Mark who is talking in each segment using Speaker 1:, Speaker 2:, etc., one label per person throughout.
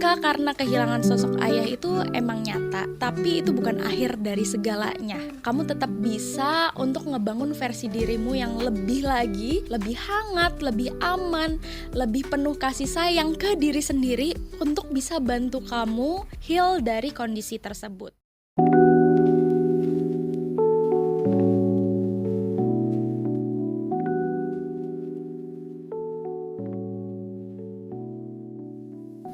Speaker 1: duka karena kehilangan sosok ayah itu emang nyata, tapi itu bukan akhir dari segalanya. Kamu tetap bisa untuk ngebangun versi dirimu yang lebih lagi, lebih hangat, lebih aman, lebih penuh kasih sayang ke diri sendiri untuk bisa bantu kamu heal dari kondisi tersebut.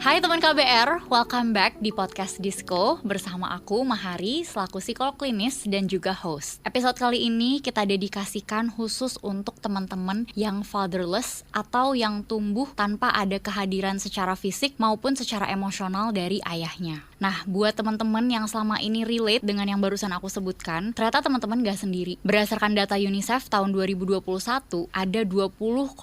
Speaker 2: Hai teman KBR, welcome back di podcast Disco bersama aku Mahari selaku psikolog klinis dan juga host. Episode kali ini kita dedikasikan khusus untuk teman-teman yang fatherless atau yang tumbuh tanpa ada kehadiran secara fisik maupun secara emosional dari ayahnya. Nah, buat teman-teman yang selama ini relate dengan yang barusan aku sebutkan, ternyata teman-teman gak sendiri. Berdasarkan data UNICEF tahun 2021, ada 20,9%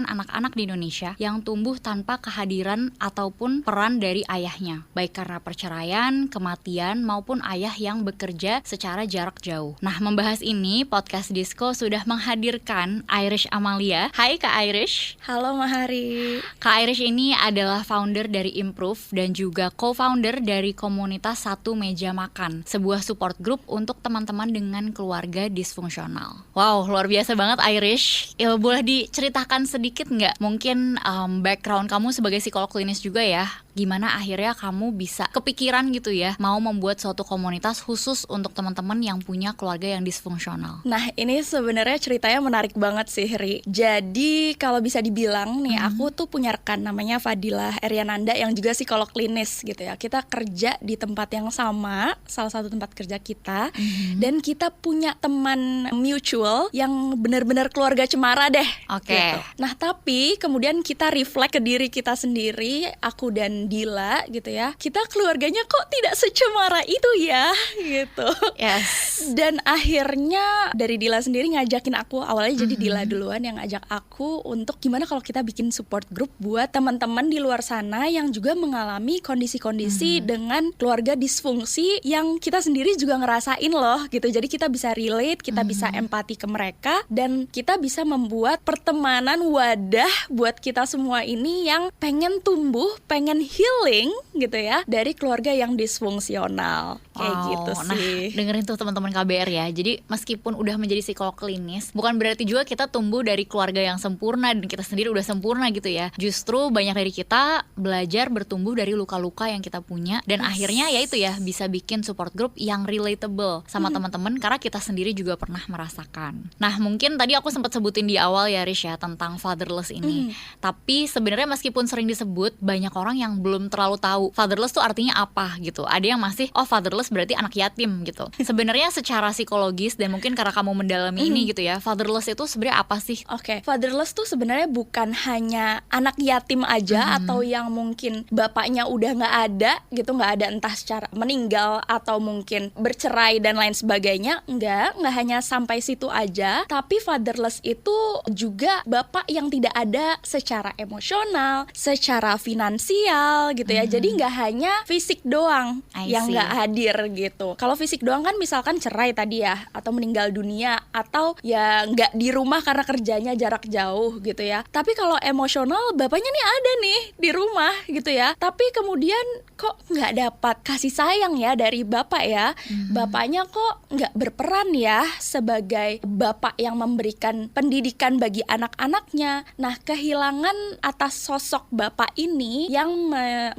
Speaker 2: anak-anak di Indonesia yang tumbuh tanpa kehadiran ataupun peran dari ayahnya, baik karena perceraian, kematian, maupun ayah yang bekerja secara jarak jauh. Nah, membahas ini, Podcast Disco sudah menghadirkan Irish Amalia. Hai Kak Irish.
Speaker 1: Halo Mahari.
Speaker 2: Kak Irish ini adalah founder dari Improve dan juga co-founder dari komunitas Satu Meja Makan, sebuah support group untuk teman-teman dengan keluarga disfungsional. Wow, luar biasa banget Irish. Boleh diceritakan sedikit nggak? Mungkin background kamu sebagai psikolog klinis juga ya, gimana akhirnya kamu bisa kepikiran gitu ya mau membuat suatu komunitas khusus untuk teman-teman yang punya keluarga yang disfungsional.
Speaker 1: Nah, ini sebenarnya ceritanya menarik banget sih, Ri. Jadi kalau bisa dibilang nih, aku tuh punya rekan namanya Fadilah Eriananda yang juga psikolog klinis gitu ya. Kita kerja di tempat yang sama, salah satu tempat kerja kita, dan kita punya teman mutual yang benar-benar keluarga cemara deh.
Speaker 2: Oke.
Speaker 1: Gitu. Nah, tapi kemudian kita reflect ke diri kita sendiri, aku dan Dila gitu ya, kita keluarganya kok tidak secemara itu ya gitu.
Speaker 2: Yes.
Speaker 1: Dan akhirnya dari Dila sendiri ngajakin aku, awalnya jadi Dila duluan yang ngajak aku untuk gimana kalau kita bikin support group buat teman-teman di luar sana yang juga mengalami kondisi-kondisi dengan keluarga disfungsi yang kita sendiri juga ngerasain loh gitu. Jadi kita bisa relate, kita bisa empati ke mereka, dan kita bisa membuat pertemanan wadah buat kita semua ini yang pengen tumbuh, pengen healing gitu ya dari keluarga yang disfungsional. Kayak gitu sih.
Speaker 2: Nah, dengerin tuh teman-teman KBR ya. Jadi meskipun udah menjadi psikolog klinis, bukan berarti juga kita tumbuh dari keluarga yang sempurna dan kita sendiri udah sempurna gitu ya. Justru banyak dari kita belajar bertumbuh dari luka-luka yang kita punya, dan akhirnya ya itu ya bisa bikin support group yang relatable sama teman-teman karena kita sendiri juga pernah merasakan. Nah, mungkin tadi aku sempat sebutin di awal ya Rish ya tentang fatherless ini. Tapi sebenarnya meskipun sering disebut, banyak orang yang belum terlalu tahu fatherless tuh artinya apa gitu. Ada yang masih fatherless berarti anak yatim gitu. Sebenarnya secara psikologis dan mungkin karena kamu mendalami ini gitu ya, fatherless itu sebenarnya apa sih?
Speaker 1: Oke, fatherless tuh sebenarnya bukan hanya anak yatim aja atau yang mungkin bapaknya udah nggak ada gitu, nggak ada entah secara meninggal atau mungkin bercerai dan lain sebagainya. Nggak hanya sampai situ aja, tapi fatherless itu juga bapak yang tidak ada secara emosional, secara finansial gitu ya. Jadi nggak hanya fisik doang yang nggak hadir gitu. Kalau fisik doang kan misalkan cerai tadi ya, atau meninggal dunia, atau ya nggak di rumah karena kerjanya jarak jauh gitu ya. Tapi kalau emosional, bapaknya nih ada nih di rumah gitu ya, tapi kemudian kok nggak dapat kasih sayang ya dari bapak ya. Bapaknya kok nggak berperan ya sebagai bapak yang memberikan pendidikan bagi anak-anaknya. Nah, kehilangan atas sosok bapak ini yang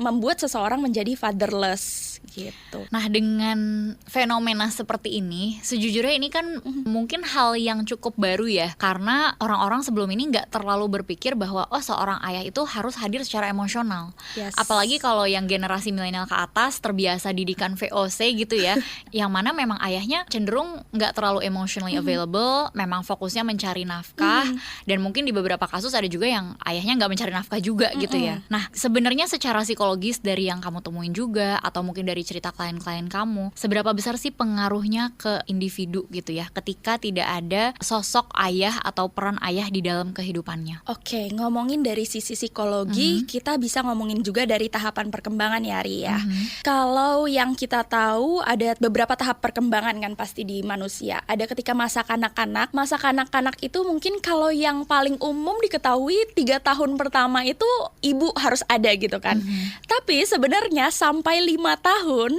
Speaker 1: membuat seseorang menjadi fatherless gitu.
Speaker 2: Nah, dengan fenomena seperti ini, sejujurnya ini kan mungkin hal yang cukup baru ya, karena orang-orang sebelum ini nggak terlalu berpikir bahwa seorang ayah itu harus hadir secara emosional. Apalagi kalau yang generasi milenial ke atas terbiasa didikan VOC gitu ya, yang mana memang ayahnya cenderung nggak terlalu emotionally available, memang fokusnya mencari nafkah, dan mungkin di beberapa kasus ada juga yang ayahnya nggak mencari nafkah juga gitu ya. Nah, sebenarnya secara psikologis dari yang kamu temuin juga atau mungkin dari dari cerita klien-klien kamu, seberapa besar sih pengaruhnya ke individu gitu ya ketika tidak ada sosok ayah atau peran ayah di dalam kehidupannya?
Speaker 1: Oke, ngomongin dari sisi psikologi, kita bisa ngomongin juga dari tahapan perkembangan ya, Ri ya. Kalau yang kita tahu ada beberapa tahap perkembangan kan pasti di manusia. Ada ketika masa kanak-kanak. Masa kanak-kanak itu mungkin kalau yang paling umum diketahui 3 tahun pertama itu ibu harus ada gitu kan. Tapi sebenarnya sampai 5 tahun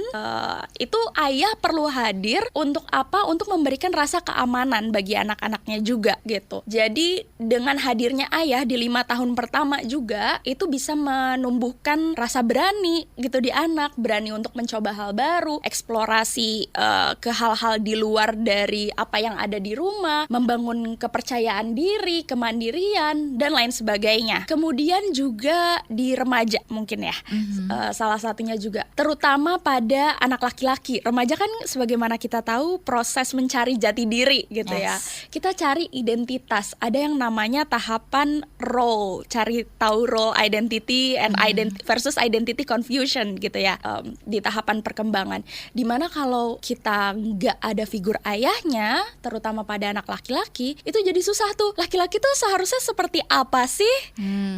Speaker 1: itu ayah perlu hadir untuk apa? Untuk memberikan rasa keamanan bagi anak-anaknya juga gitu. Jadi dengan hadirnya ayah di 5 tahun pertama juga itu bisa menumbuhkan rasa berani gitu di anak, berani untuk mencoba hal baru, eksplorasi ke hal-hal di luar dari apa yang ada di rumah, membangun kepercayaan diri, kemandirian dan lain sebagainya. Kemudian juga di remaja mungkin ya, salah satunya juga terutama pada anak laki-laki. Remaja kan sebagaimana kita tahu proses mencari jati diri gitu ya. Kita cari identitas. Ada yang namanya tahapan role, cari tahu role identity and versus identity confusion gitu ya, di tahapan perkembangan. Dimana kalau kita nggak ada figur ayahnya, terutama pada anak laki-laki, itu jadi susah tuh. Laki-laki tuh seharusnya seperti apa sih?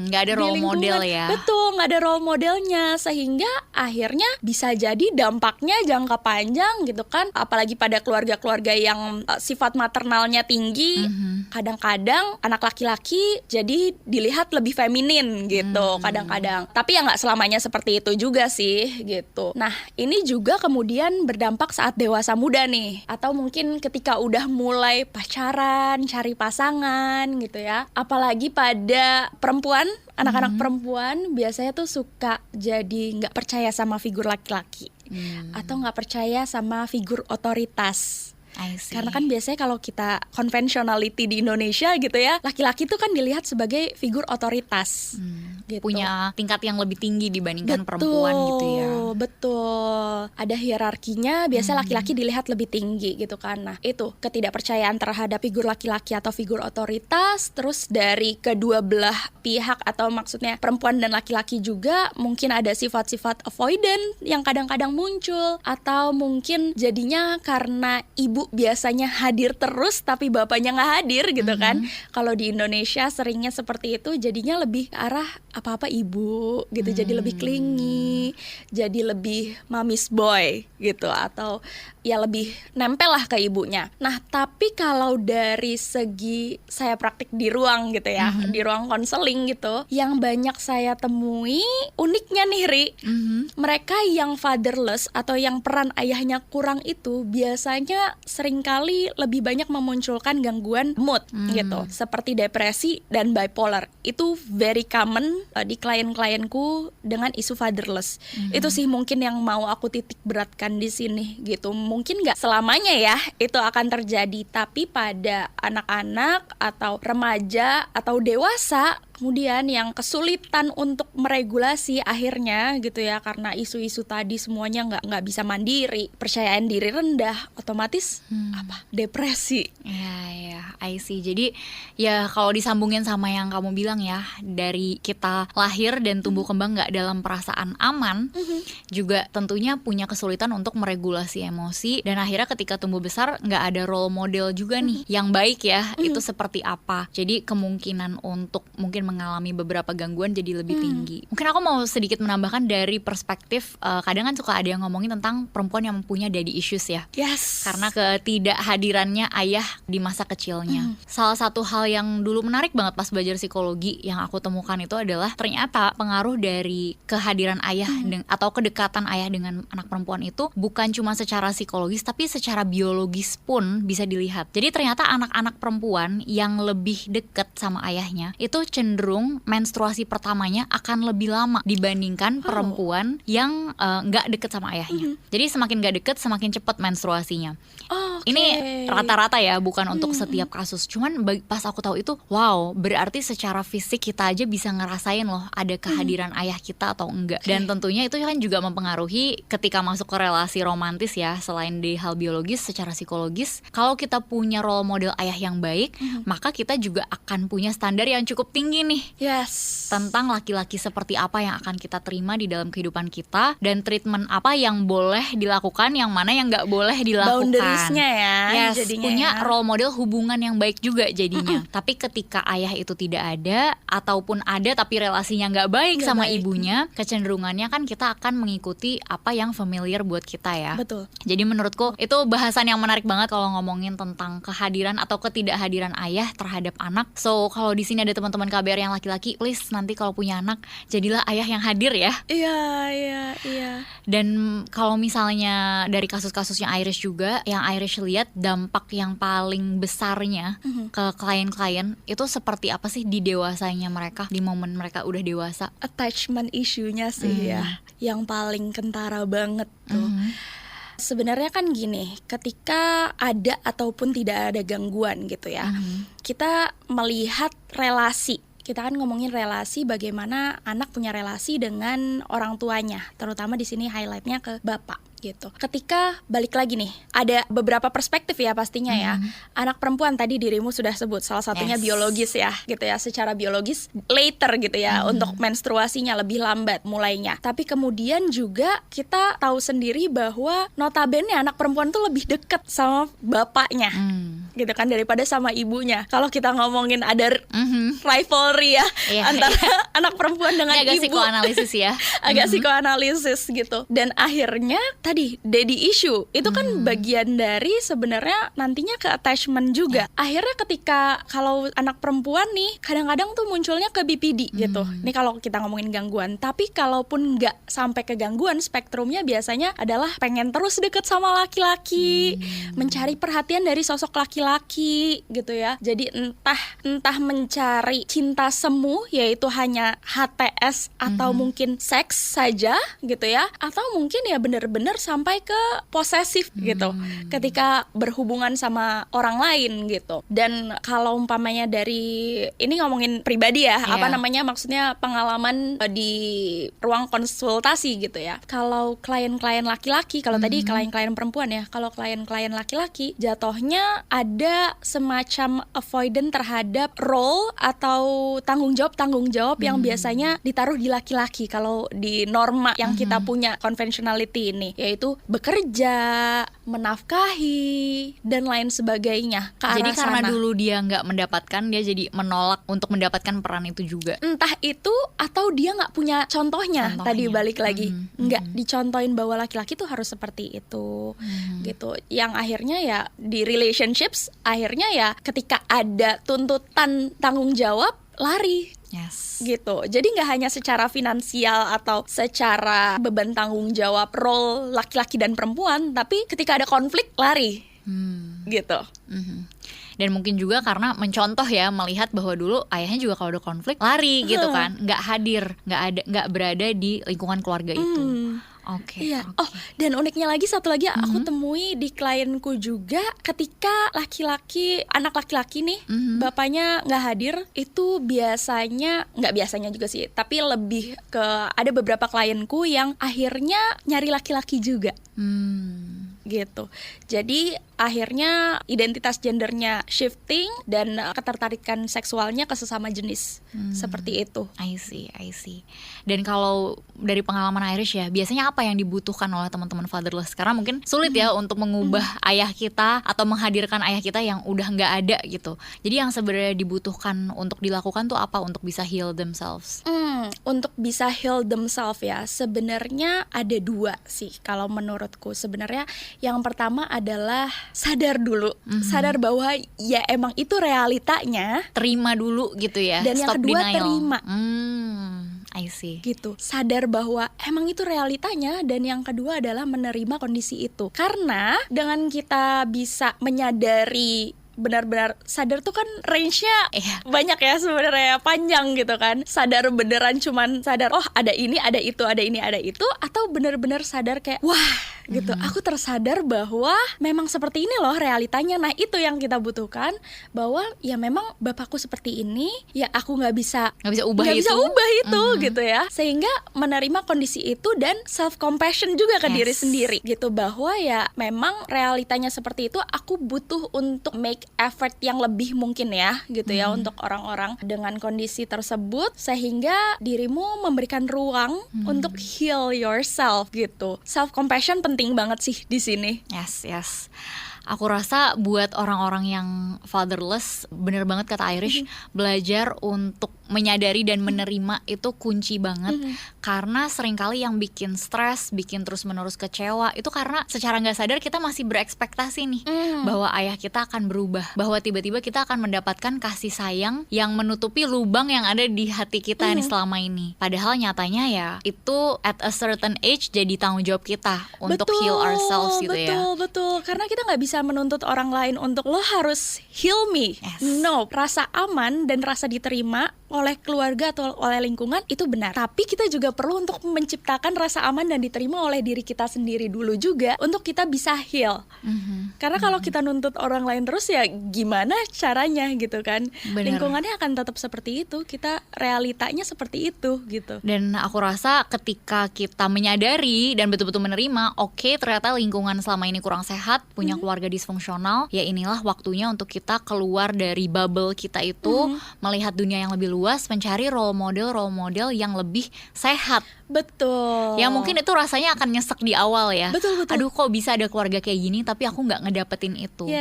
Speaker 2: Nggak ada role model ya.
Speaker 1: Betul, nggak ada role modelnya, sehingga akhirnya bisa jadi dampaknya jangka panjang gitu kan. Apalagi pada keluarga-keluarga yang sifat maternalnya tinggi, kadang-kadang anak laki-laki jadi dilihat lebih feminin gitu kadang-kadang. Tapi ya nggak selamanya seperti itu juga sih gitu. Nah ini juga kemudian berdampak saat dewasa muda nih, atau mungkin ketika udah mulai pacaran, cari pasangan gitu ya. Apalagi pada perempuan, anak-anak perempuan biasanya tuh suka jadi nggak percaya sama figur laki-laki, atau nggak percaya sama figur otoritas. Karena kan biasanya kalau kita conventionality di Indonesia gitu ya, laki-laki tuh kan dilihat sebagai figur otoritas, gitu.
Speaker 2: Punya tingkat yang lebih tinggi dibandingkan perempuan gitu ya.
Speaker 1: Betul, ada hierarkinya, biasanya laki-laki dilihat lebih tinggi gitu kan. Nah itu ketidakpercayaan terhadap figur laki-laki atau figur otoritas. Terus dari kedua belah pihak, atau maksudnya perempuan dan laki-laki juga, mungkin ada sifat-sifat avoidant yang kadang-kadang muncul. Atau mungkin jadinya karena ibu biasanya hadir terus tapi bapaknya nggak hadir gitu kan. Kalau di Indonesia seringnya seperti itu, jadinya lebih ke arah apa-apa ibu gitu, jadi lebih clingy, jadi lebih mamis boy gitu, atau ya lebih nempel lah ke ibunya. Nah tapi kalau dari segi saya praktik di ruang gitu ya, di ruang konseling gitu, yang banyak saya temui uniknya nih Ri, mereka yang fatherless atau yang peran ayahnya kurang itu biasanya seringkali lebih banyak memunculkan gangguan mood gitu, seperti depresi dan bipolar. Itu very common di klien-klienku dengan isu fatherless. Itu sih mungkin yang mau aku titik beratkan di sini gitu. Mungkin nggak selamanya ya itu akan terjadi, tapi pada anak-anak atau remaja atau dewasa kemudian yang kesulitan untuk meregulasi akhirnya gitu ya, karena isu-isu tadi semuanya nggak bisa mandiri, percayaan diri rendah, otomatis depresi.
Speaker 2: Ya, I see. Jadi ya kalau disambungin sama yang kamu bilang ya, dari kita lahir dan tumbuh kembang nggak dalam perasaan aman, juga tentunya punya kesulitan untuk meregulasi emosi, dan akhirnya ketika tumbuh besar nggak ada role model juga nih yang baik ya, itu seperti apa. Jadi kemungkinan untuk mungkin mengalami beberapa gangguan jadi lebih tinggi. Mungkin aku mau sedikit menambahkan dari perspektif, kadang kan suka ada yang ngomongin tentang perempuan yang punya daddy issues ya.
Speaker 1: Yes.
Speaker 2: Karena ketidakhadirannya ayah di masa kecilnya. Salah satu hal yang dulu menarik banget pas belajar psikologi yang aku temukan itu adalah ternyata pengaruh dari kehadiran ayah atau kedekatan ayah dengan anak perempuan itu bukan cuma secara psikologis tapi secara biologis pun bisa dilihat. Jadi ternyata anak-anak perempuan yang lebih dekat sama ayahnya itu cenderung menstruasi pertamanya akan lebih lama dibandingkan perempuan yang nggak deket sama ayahnya. Jadi semakin nggak deket semakin cepat menstruasinya. Ini rata-rata ya, bukan untuk setiap kasus. Cuman pas aku tahu itu, wow, berarti secara fisik kita aja bisa ngerasain loh ada kehadiran ayah kita atau enggak. Dan tentunya itu kan juga mempengaruhi ketika masuk ke relasi romantis ya. Selain di hal biologis, secara psikologis, kalau kita punya role model ayah yang baik, maka kita juga akan punya standar yang cukup tinggi nih.
Speaker 1: Yes.
Speaker 2: Tentang laki-laki seperti apa yang akan kita terima di dalam kehidupan kita, dan treatment apa yang boleh dilakukan, yang mana yang nggak boleh dilakukan.
Speaker 1: Boundariesnya ya.
Speaker 2: Yes, punya role model hubungan yang baik juga jadinya. Tapi ketika ayah itu tidak ada, ataupun ada tapi relasinya nggak baik sama ibunya, kecenderungannya kan kita akan mengikuti apa yang familiar buat kita ya.
Speaker 1: Betul.
Speaker 2: Jadi menurutku itu bahasan yang menarik banget kalau ngomongin tentang kehadiran atau ketidakhadiran ayah terhadap anak. So kalau di sini ada teman-teman KBR yang laki-laki, please nanti kalau punya anak jadilah ayah yang hadir ya.
Speaker 1: Iya.
Speaker 2: Dan kalau misalnya dari kasus-kasusnya Irish juga, yang Irish lihat dampak yang paling besarnya ke klien-klien itu seperti apa sih di dewasanya mereka, di momen mereka udah dewasa?
Speaker 1: Attachment issue-nya sih ya, yang paling kentara banget tuh. Sebenarnya kan gini, ketika ada ataupun tidak ada gangguan gitu ya, kita melihat relasi. Kita kan ngomongin relasi, bagaimana anak punya relasi dengan orang tuanya, terutama di sini highlightnya ke bapak gitu. Ketika balik lagi nih, ada beberapa perspektif ya pastinya ya. Anak perempuan tadi dirimu sudah sebut, salah satunya biologis ya, gitu ya. Secara biologis later gitu ya, untuk menstruasinya lebih lambat mulainya. Tapi kemudian juga kita tahu sendiri bahwa notabene anak perempuan tuh lebih dekat sama bapaknya, gitu kan, daripada sama ibunya. Kalau kita ngomongin ada rivalry ya, antara anak perempuan dengan
Speaker 2: agak
Speaker 1: ibu.
Speaker 2: Psikoanalisis ya.
Speaker 1: Agak psikoanalisis gitu. Dan akhirnya tadi daddy issue itu kan bagian dari sebenarnya nantinya ke attachment juga. Akhirnya ketika kalau anak perempuan nih kadang-kadang tuh munculnya ke BPD gitu. Ini kalau kita ngomongin gangguan. Tapi kalaupun nggak sampai ke gangguan, spektrumnya biasanya adalah pengen terus deket sama laki-laki, mencari perhatian dari sosok laki-laki gitu ya. Jadi entah mencari cinta semu, yaitu hanya HTS atau mungkin seks saja gitu ya, atau mungkin ya benar-benar sampai ke posesif gitu ketika berhubungan sama orang lain gitu. Dan kalau umpamanya dari ini ngomongin pribadi ya, maksudnya pengalaman di ruang konsultasi gitu ya. Kalau klien-klien laki-laki, kalau tadi klien-klien perempuan ya, kalau klien-klien laki-laki jatuhnya ada semacam avoidant terhadap role atau tanggung jawab yang biasanya ditaruh di laki-laki kalau di norma yang kita punya conventionality ini, yaitu bekerja, menafkahi dan lain sebagainya.
Speaker 2: Jadi karena dulu dia nggak mendapatkan, dia jadi menolak untuk mendapatkan peran itu juga.
Speaker 1: Entah itu atau dia nggak punya contohnya. Tadi balik lagi nggak dicontohin bahwa laki-laki tuh harus seperti itu gitu. Yang akhirnya ya di relationships akhirnya ya ketika ada tuntutan tanggung jawab lari.
Speaker 2: Yes.
Speaker 1: Gitu. Jadi nggak hanya secara finansial atau secara beban tanggung jawab role laki-laki dan perempuan, tapi ketika ada konflik lari. Gitu.
Speaker 2: Dan mungkin juga karena mencontoh ya, melihat bahwa dulu ayahnya juga kalau ada konflik lari gitu kan, nggak hadir, nggak berada di lingkungan keluarga itu. Oke.
Speaker 1: Oh, dan uniknya lagi satu lagi aku temui di klienku juga, ketika anak laki-laki nih bapaknya nggak hadir, itu nggak biasanya juga sih, tapi lebih ke ada beberapa klienku yang akhirnya nyari laki-laki juga. Gitu. Jadi akhirnya identitas gendernya shifting dan ketertarikan seksualnya ke sesama jenis. Seperti itu.
Speaker 2: I see. Dan kalau dari pengalaman Irish ya, biasanya apa yang dibutuhkan oleh teman-teman fatherless? Karena mungkin sulit ya untuk mengubah ayah kita atau menghadirkan ayah kita yang udah nggak ada gitu. Jadi yang sebenarnya dibutuhkan untuk dilakukan tuh apa untuk bisa heal themselves?
Speaker 1: Untuk bisa heal themselves ya, sebenarnya ada dua sih kalau menurutku. Sebenarnya yang pertama adalah sadar dulu, sadar bahwa ya emang itu realitanya.
Speaker 2: Terima dulu gitu ya.
Speaker 1: Dan yang kedua
Speaker 2: denial.
Speaker 1: terima.
Speaker 2: I see.
Speaker 1: Gitu. Sadar bahwa emang itu realitanya, dan yang kedua adalah menerima kondisi itu. Karena dengan kita bisa menyadari, benar-benar sadar tuh kan range-nya banyak ya sebenarnya, panjang gitu kan. Sadar beneran cuman sadar oh ada ini, ada itu, ada ini, ada itu, atau benar-benar sadar kayak wah gitu. Aku tersadar bahwa memang seperti ini loh realitanya. Nah itu yang kita butuhkan, bahwa ya memang bapakku seperti ini, ya aku nggak bisa
Speaker 2: ubah
Speaker 1: itu gitu ya. Sehingga menerima kondisi itu dan self compassion juga ke diri sendiri gitu, bahwa ya memang realitanya seperti itu. Aku butuh untuk make effort yang lebih mungkin ya gitu ya untuk orang-orang dengan kondisi tersebut, sehingga dirimu memberikan ruang untuk heal yourself gitu. Self compassion penting banget sih di sini.
Speaker 2: Yes. Aku rasa buat orang-orang yang fatherless, bener banget kata Irish, belajar untuk menyadari dan menerima itu kunci banget. Karena seringkali yang bikin stres, bikin terus-menerus kecewa, itu karena secara gak sadar kita masih berekspektasi nih bahwa ayah kita akan berubah, bahwa tiba-tiba kita akan mendapatkan kasih sayang yang menutupi lubang yang ada di hati kita nih selama ini. Padahal nyatanya ya itu at a certain age jadi tanggung jawab kita untuk heal ourselves gitu ya.
Speaker 1: Betul. Karena kita gak bisa menuntut orang lain untuk lo harus heal me. No, rasa aman dan rasa diterima oleh keluarga atau oleh lingkungan itu benar. Tapi kita juga perlu untuk menciptakan rasa aman dan diterima oleh diri kita sendiri dulu juga untuk kita bisa heal. Karena kalau kita nuntut orang lain terus ya gimana caranya gitu kan.
Speaker 2: Bener.
Speaker 1: Lingkungannya akan tetap seperti itu, kita realitanya seperti itu gitu.
Speaker 2: Dan aku rasa ketika kita menyadari dan betul-betul menerima, oke, ternyata lingkungan selama ini kurang sehat, punya keluarga disfungsional, ya inilah waktunya untuk kita keluar dari bubble kita itu, melihat dunia yang lebih luas, mencari role model yang lebih sehat.
Speaker 1: Betul.
Speaker 2: Ya mungkin itu rasanya akan nyesek di awal ya.
Speaker 1: Betul.
Speaker 2: Aduh kok bisa ada keluarga kayak gini tapi aku nggak ngedapetin itu.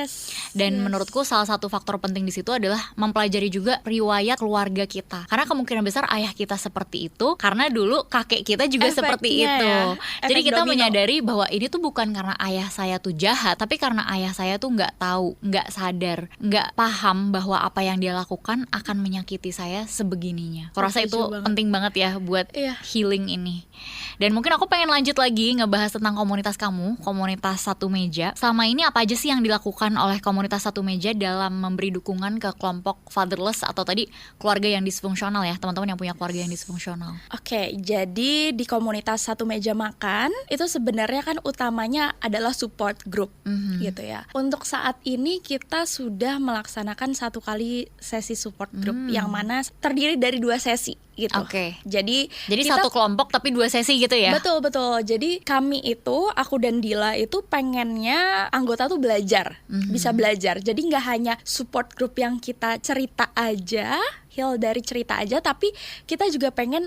Speaker 2: Dan menurutku salah satu faktor penting di situ adalah mempelajari juga riwayat keluarga kita. Karena kemungkinan besar ayah kita seperti itu karena dulu kakek kita juga seperti itu.
Speaker 1: Ya.
Speaker 2: Jadi kita
Speaker 1: domino.
Speaker 2: menyadari bahwa ini tuh bukan karena ayah saya tuh jahat, tapi karena ayah saya tuh nggak tahu, nggak sadar, nggak paham bahwa apa yang dia lakukan akan menyakiti saya sebegininya. Aku rasa itu penting banget ya buat healing ini. Dan mungkin aku pengen lanjut lagi ngebahas tentang komunitas kamu, komunitas Satu Meja. Selama ini apa aja sih yang dilakukan oleh komunitas Satu Meja dalam memberi dukungan ke kelompok fatherless atau tadi keluarga yang disfungsional ya, teman-teman yang punya keluarga yang disfungsional?
Speaker 1: Oke, jadi di komunitas Satu Meja Makan itu sebenarnya kan utamanya adalah support group gitu ya. Untuk saat ini kita sudah melaksanakan 1 kali sesi support group yang mana terdiri dari 2 sesi gitu. Jadi kita,
Speaker 2: 1 kelompok tapi 2 sesi gitu ya?
Speaker 1: Betul. Jadi kami itu, aku dan Dila itu pengennya anggota tuh belajar, bisa belajar. Jadi nggak hanya support group yang kita cerita aja, heal dari cerita aja, tapi kita juga pengen,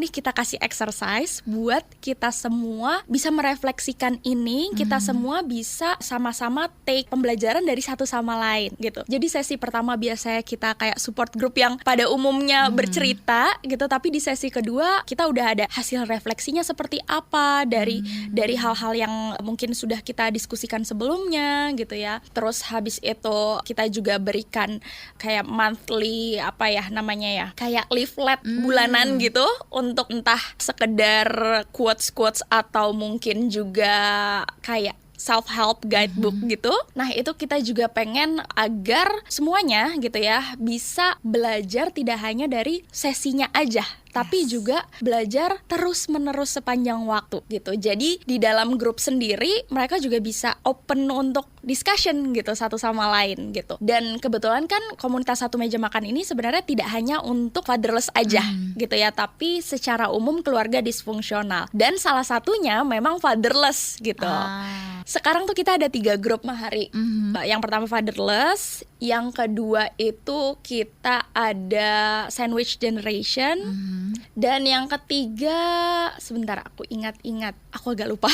Speaker 1: nih kita kasih exercise buat kita semua bisa merefleksikan ini, kita semua bisa sama-sama take pembelajaran dari satu sama lain gitu. Jadi sesi pertama biasanya kita kayak support group yang pada umumnya bercerita gitu, tapi di sesi kedua kita udah ada hasil refleksinya seperti apa dari hal-hal yang mungkin sudah kita diskusikan sebelumnya gitu ya. Terus habis itu kita juga berikan kayak monthly kayak leaflet bulanan gitu untuk entah sekedar quotes atau mungkin juga kayak self-help guidebook gitu. Nah itu kita juga pengen agar semuanya gitu ya bisa belajar tidak hanya dari sesinya aja, tapi juga belajar terus-menerus sepanjang waktu gitu. Jadi di dalam grup sendiri mereka juga bisa open untuk discussion gitu satu sama lain gitu. Dan kebetulan kan komunitas Satu Meja Makan ini sebenarnya tidak hanya untuk fatherless aja gitu ya, tapi secara umum keluarga disfungsional. Dan salah satunya memang fatherless gitu. Sekarang tuh kita ada 3 grup Mahari. Yang pertama fatherless, yang kedua itu kita ada sandwich generation, dan yang ketiga sebentar aku ingat-ingat, aku agak lupa.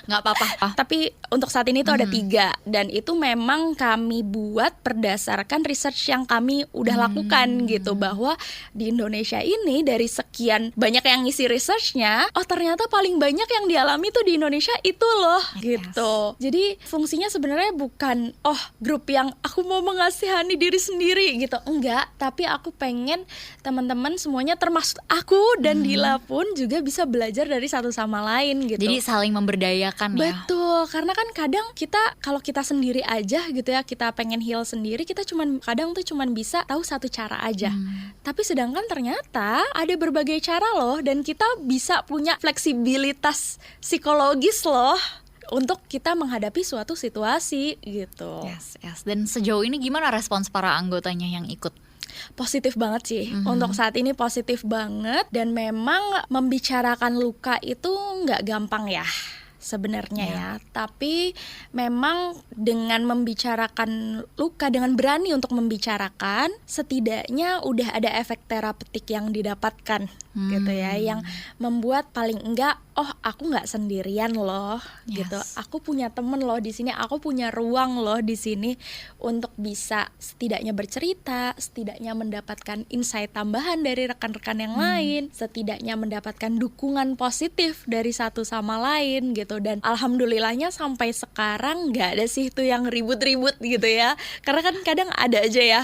Speaker 2: Nggak apa-apa.
Speaker 1: Tapi untuk saat ini tuh ada 3, dan itu memang kami buat berdasarkan research yang kami udah lakukan gitu, bahwa di Indonesia ini dari sekian banyak yang ngisi researchnya, ternyata paling banyak yang dialami tuh di Indonesia itu loh gitu. Jadi fungsinya sebenarnya bukan grup yang aku mau mengasihani diri sendiri gitu. Enggak, tapi aku pengen teman-teman semuanya termasuk aku dan Dila pun juga bisa belajar dari satu sama lain gitu.
Speaker 2: Jadi saling memberdayakan ya.
Speaker 1: Betul, karena kan kadang kita kalau kita sendiri aja gitu ya, kita pengen heal sendiri, kita kadang tuh bisa tahu satu cara aja. Tapi sedangkan ternyata ada berbagai cara loh, dan kita bisa punya fleksibilitas psikologis loh untuk kita menghadapi suatu situasi gitu.
Speaker 2: Yes. Dan sejauh ini gimana respons para anggotanya yang ikut?
Speaker 1: Positif banget sih. Untuk saat ini positif banget, dan memang membicarakan luka itu nggak gampang ya sebenarnya ya. Tapi memang dengan membicarakan luka, dengan berani untuk membicarakan, setidaknya udah ada efek terapeutik yang didapatkan gitu ya, yang membuat paling enggak aku nggak sendirian loh gitu. Aku punya temen loh di sini, aku punya ruang loh di sini untuk bisa setidaknya bercerita, setidaknya mendapatkan insight tambahan dari rekan-rekan yang lain, setidaknya mendapatkan dukungan positif dari satu sama lain gitu. Dan alhamdulillahnya sampai sekarang nggak ada sih tuh yang ribut-ribut gitu ya, karena kan kadang ada aja ya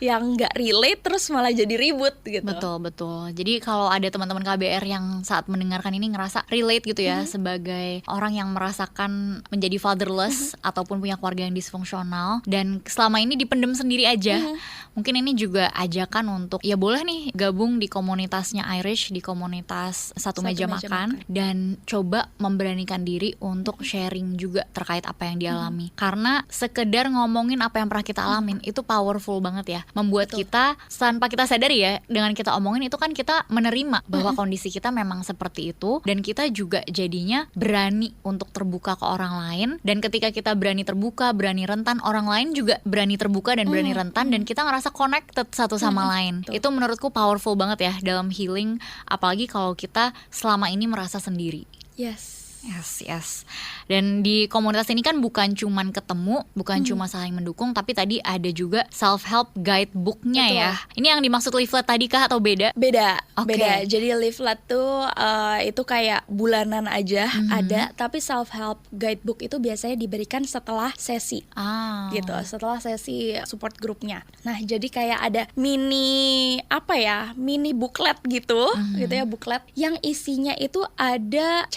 Speaker 1: yang nggak relate terus malah jadi ribut gitu.
Speaker 2: Betul. Jadi kalau ada teman-teman KBR yang saat mendengarkan ini ngerasa relate gitu ya, sebagai orang yang merasakan menjadi fatherless ataupun punya keluarga yang disfungsional dan selama ini dipendem sendiri aja, mungkin ini juga ajakan untuk ya boleh nih gabung di komunitasnya Irish, di komunitas satu meja makan, dan coba memberanikan diri untuk sharing juga terkait apa yang dialami. Karena sekedar ngomongin apa yang pernah kita alamin itu powerful banget ya, membuat kita tanpa kita sadari ya, dengan kita omongin itu kan kita menerima bahwa kondisi kita memang seperti itu, dan kita juga jadinya berani untuk terbuka ke orang lain. Dan ketika kita berani terbuka, berani rentan, orang lain juga berani terbuka dan berani rentan, dan kita ngerasa connected satu sama lain. Itu menurutku powerful banget ya dalam healing, apalagi kalau kita selama ini merasa sendiri.
Speaker 1: Yes.
Speaker 2: Dan di komunitas ini kan bukan cuman ketemu, bukan cuma saling mendukung, tapi tadi ada juga self-help guidebook-nya ya. Ini yang dimaksud leaflet tadi kah atau beda?
Speaker 1: Beda. Jadi leaflet tuh itu kayak bulanan aja ada, tapi self-help guidebook itu biasanya diberikan setelah sesi. Gitu, setelah sesi support grupnya. Nah, jadi kayak ada mini booklet gitu, gitu ya, booklet yang isinya itu ada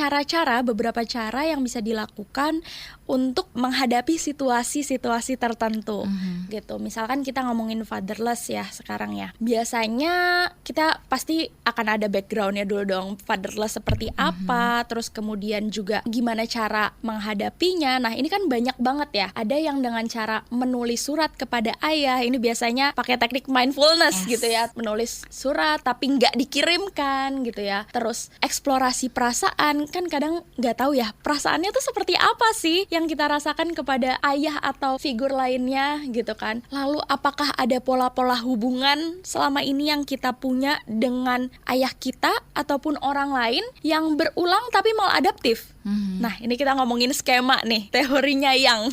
Speaker 1: beberapa cara yang bisa dilakukan untuk menghadapi situasi-situasi tertentu gitu. Misalkan kita ngomongin fatherless ya sekarang ya. Biasanya kita pasti akan ada backgroundnya dulu dong, fatherless seperti apa, terus kemudian juga gimana cara menghadapinya. Nah, ini kan banyak banget ya. Ada yang dengan cara menulis surat kepada ayah. Ini biasanya pakai teknik mindfulness gitu ya, menulis surat tapi nggak dikirimkan gitu ya. Terus eksplorasi perasaan, kan kadang nggak tahu ya perasaannya tuh seperti apa sih yang kita rasakan kepada ayah atau figur lainnya gitu kan. Lalu apakah ada pola-pola hubungan selama ini yang kita punya dengan ayah kita ataupun orang lain yang berulang tapi maladaptif. Nah, ini kita ngomongin skema nih, teorinya yang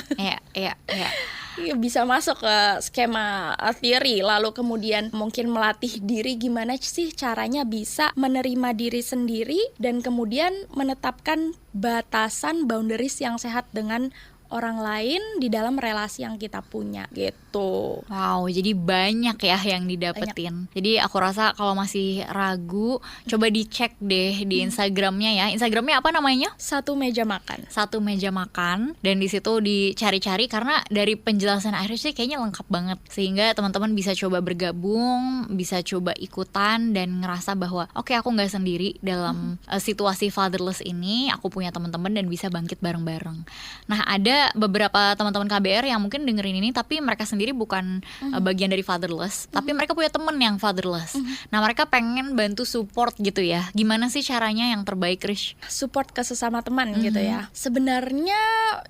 Speaker 1: bisa masuk ke skema teori. Lalu kemudian mungkin melatih diri gimana sih caranya bisa menerima diri sendiri dan kemudian menetapkan batasan, boundaries yang sehat dengan orang lain di dalam relasi yang kita punya gitu.
Speaker 2: Wow, jadi banyak ya yang didapetin. Jadi aku rasa kalau masih ragu, coba dicek deh di Instagramnya ya. Instagramnya apa namanya?
Speaker 1: Satu Meja Makan.
Speaker 2: Satu Meja Makan. Dan di situ dicari-cari karena dari penjelasan Irish sih kayaknya lengkap banget. Sehingga teman-teman bisa coba bergabung, bisa coba ikutan dan ngerasa bahwa oke, aku nggak sendiri dalam situasi fatherless ini. Aku punya teman-teman dan bisa bangkit bareng-bareng. Nah, ada beberapa teman-teman KBR yang mungkin dengerin ini tapi mereka sendiri bukan bagian dari fatherless, tapi mereka punya temen yang fatherless. Nah, mereka pengen bantu support gitu ya. Gimana sih caranya yang terbaik, Rish?
Speaker 1: Support ke sesama teman gitu ya. Sebenarnya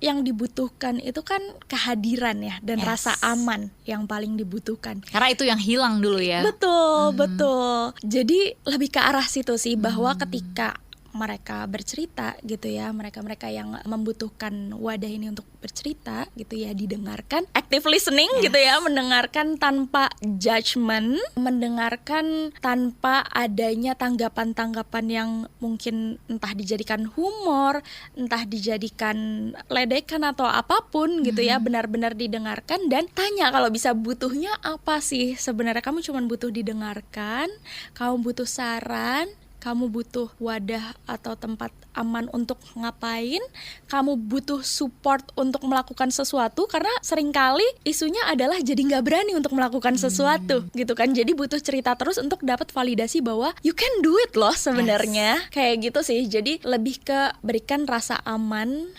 Speaker 1: yang dibutuhkan itu kan kehadiran ya, dan rasa aman yang paling dibutuhkan.
Speaker 2: Karena itu yang hilang dulu ya.
Speaker 1: Betul. Jadi lebih ke arah situ sih, bahwa ketika mereka bercerita gitu ya, mereka yang membutuhkan wadah ini untuk bercerita gitu ya, didengarkan, active listening gitu ya, mendengarkan tanpa judgment, mendengarkan tanpa adanya tanggapan-tanggapan yang mungkin entah dijadikan humor, entah dijadikan ledekan atau apapun gitu ya, benar-benar didengarkan dan tanya kalau bisa, butuhnya apa sih sebenarnya. Kamu cuma butuh didengarkan, kamu butuh saran, kamu butuh wadah atau tempat aman untuk ngapain, kamu butuh support untuk melakukan sesuatu, karena seringkali isunya adalah jadi nggak berani untuk melakukan sesuatu gitu kan. Jadi butuh cerita terus untuk dapat validasi bahwa you can do it loh sebenarnya. Kayak gitu sih. Jadi lebih ke berikan rasa aman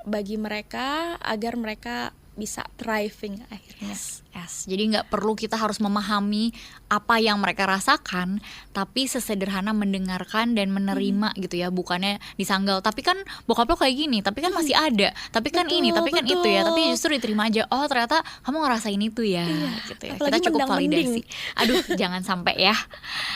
Speaker 1: bagi mereka agar mereka bisa thriving akhirnya.
Speaker 2: Yes. Jadi nggak perlu kita harus memahami apa yang mereka rasakan, tapi sesederhana mendengarkan dan menerima gitu ya, bukannya disanggal. Tapi kan bokap lo kayak gini, tapi kan masih ada, tapi kan ini, tapi kan itu ya, tapi justru diterima aja. Oh ternyata kamu ngerasain itu ya, gitu ya. Kita cukup validasi. Aduh, jangan sampai ya.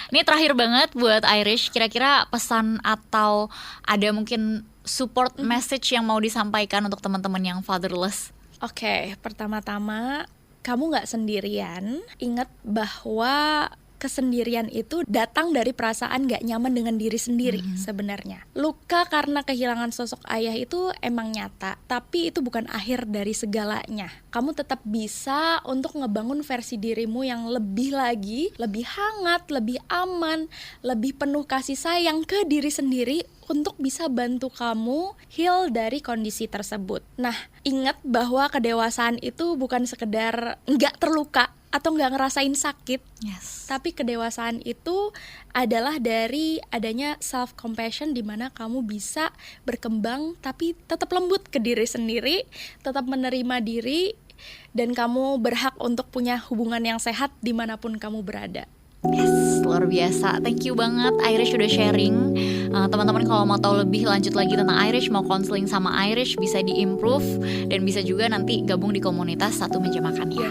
Speaker 2: Ini terakhir banget buat Irish. Kira-kira pesan atau ada mungkin support message yang mau disampaikan untuk teman-teman yang fatherless?
Speaker 1: Oke, pertama-tama kamu gak sendirian. Ingat bahwa kesendirian itu datang dari perasaan gak nyaman dengan diri sendiri sebenarnya. Luka karena kehilangan sosok ayah itu emang nyata, tapi itu bukan akhir dari segalanya. Kamu tetap bisa untuk ngebangun versi dirimu yang lebih lagi, lebih hangat, lebih aman, lebih penuh kasih sayang ke diri sendiri untuk bisa bantu kamu heal dari kondisi tersebut. Nah, ingat bahwa kedewasaan itu bukan sekedar nggak terluka atau nggak ngerasain sakit, tapi kedewasaan itu adalah dari adanya self-compassion, di mana kamu bisa berkembang tapi tetap lembut ke diri sendiri, tetap menerima diri, dan kamu berhak untuk punya hubungan yang sehat dimanapun kamu berada.
Speaker 2: Yes, luar biasa. Thank you banget Irish udah sharing. Teman-teman kalau mau tahu lebih lanjut lagi tentang Irish, mau counseling sama Irish, bisa di-improve dan bisa juga nanti gabung di komunitas Satu Meja Makan ya.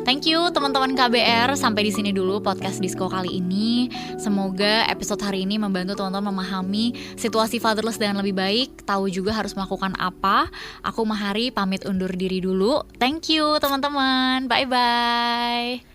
Speaker 2: Thank you teman-teman KBR. Sampai di sini dulu podcast Disco kali ini. Semoga episode hari ini membantu teman-teman memahami situasi fatherless dengan lebih baik, tahu juga harus melakukan apa. Aku Mahari pamit undur diri dulu. Thank you teman-teman. Bye-bye.